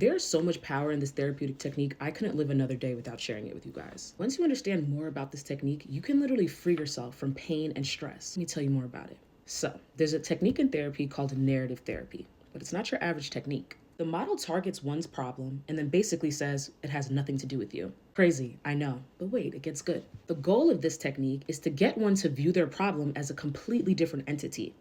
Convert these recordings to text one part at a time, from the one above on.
There's so much power in this therapeutic technique, I couldn't live another day without sharing it with you guys. Once you understand more about this technique, you can literally free yourself from pain and stress. Let me tell you more about it. So, there's a technique in therapy called narrative therapy, but it's not your average technique. The model targets one's problem and then basically says it has nothing to do with you. Crazy, I know, but wait, it gets good. The goal of this technique is to get one to view their problem as a completely different entity.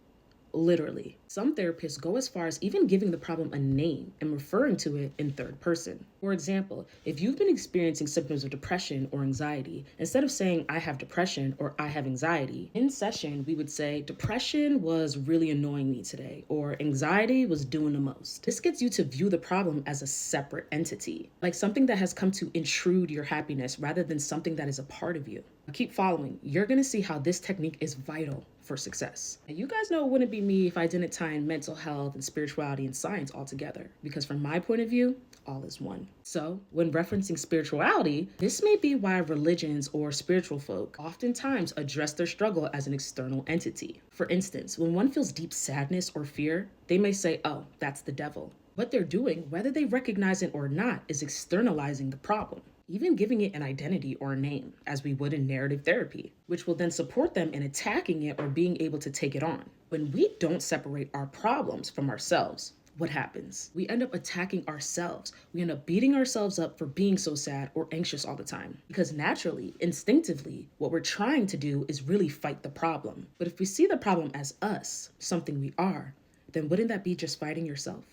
Literally. Some therapists go as far as even giving the problem a name and referring to it in third person. For example, if you've been experiencing symptoms of depression or anxiety, instead of saying, I have depression or I have anxiety, in session, we would say, depression was really annoying me today, or anxiety was doing the most. This gets you to view the problem as a separate entity, like something that has come to intrude your happiness rather than something that is a part of you. Now keep following. You're gonna see how this technique is vital for success. And you guys know it wouldn't be me if I didn't tie in mental health and spirituality and science all together, because from my point of view, all is one. So when referencing spirituality, this may be why religions or spiritual folk oftentimes address their struggle as an external entity. For instance, when one feels deep sadness or fear, they may say, oh, that's the devil. What they're doing, whether they recognize it or not, is externalizing the problem, even giving it an identity or a name, as we would in narrative therapy, which will then support them in attacking it or being able to take it on. When we don't separate our problems from ourselves, what happens? We end up attacking ourselves. We end up beating ourselves up for being so sad or anxious all the time. Because naturally, instinctively, what we're trying to do is really fight the problem. But if we see the problem as us, something we are, then wouldn't that be just fighting yourself?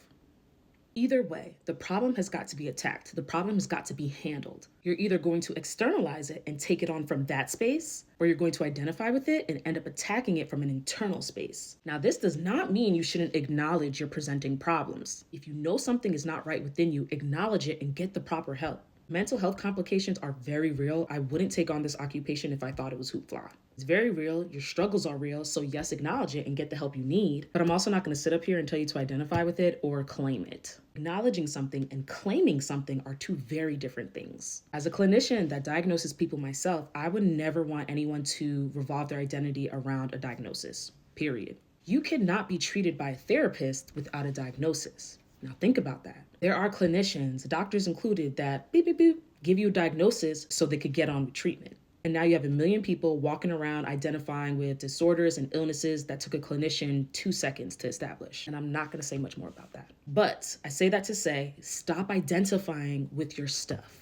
Either way, the problem has got to be attacked. The problem has got to be handled. You're either going to externalize it and take it on from that space, or you're going to identify with it and end up attacking it from an internal space. Now, this does not mean you shouldn't acknowledge your presenting problems. If you know something is not right within you, acknowledge it and get the proper help. Mental health complications are very real. I wouldn't take on this occupation if I thought it was hoopla. It's very real. Your struggles are real. So yes, acknowledge it and get the help you need. But I'm also not going to sit up here and tell you to identify with it or claim it. Acknowledging something and claiming something are two very different things. As a clinician that diagnoses people myself, I would never want anyone to revolve their identity around a diagnosis, period. You cannot be treated by a therapist without a diagnosis. Now think about that. There are clinicians, doctors included, that beep, beep, beep, give you a diagnosis so they could get on with treatment. And now you have a million people walking around identifying with disorders and illnesses that took a clinician 2 seconds to establish. And I'm not going to say much more about that. But I say that to say, stop identifying with your stuff.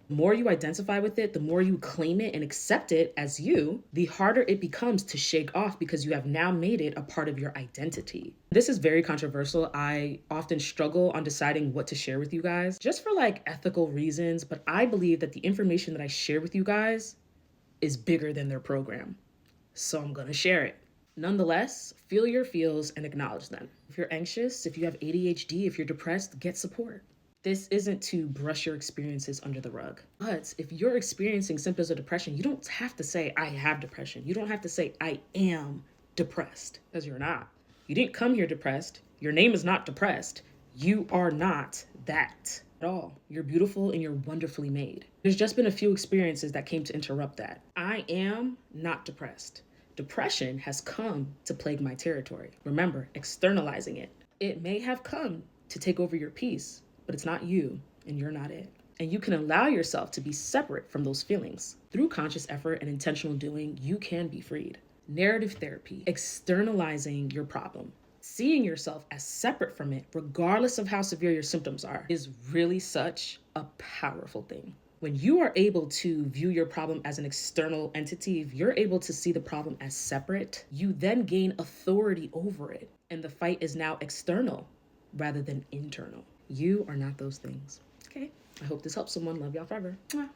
The more you identify with it, the more you claim it and accept it as you, the harder it becomes to shake off because you have now made it a part of your identity. This is very controversial. I often struggle on deciding what to share with you guys, just for like ethical reasons, but I believe that the information that I share with you guys is bigger than their program. So I'm gonna share it. Nonetheless, feel your feels and acknowledge them. If you're anxious, if you have ADHD, if you're depressed, get support. This isn't to brush your experiences under the rug. But if you're experiencing symptoms of depression, you don't have to say, I have depression. You don't have to say, I am depressed, because you're not. You didn't come here depressed. Your name is not depressed. You are not that at all. You're beautiful and you're wonderfully made. There's just been a few experiences that came to interrupt that. I am not depressed. Depression has come to plague my territory. Remember, externalizing it. It may have come to take over your peace, but it's not you, and you're not it. And you can allow yourself to be separate from those feelings. Through conscious effort and intentional doing, you can be freed. Narrative therapy, externalizing your problem, seeing yourself as separate from it, regardless of how severe your symptoms are, is really such a powerful thing. When you are able to view your problem as an external entity, if you're able to see the problem as separate, you then gain authority over it. And the fight is now external rather than internal. You are not those things. Okay? I hope this helps someone. Love y'all forever. Mwah.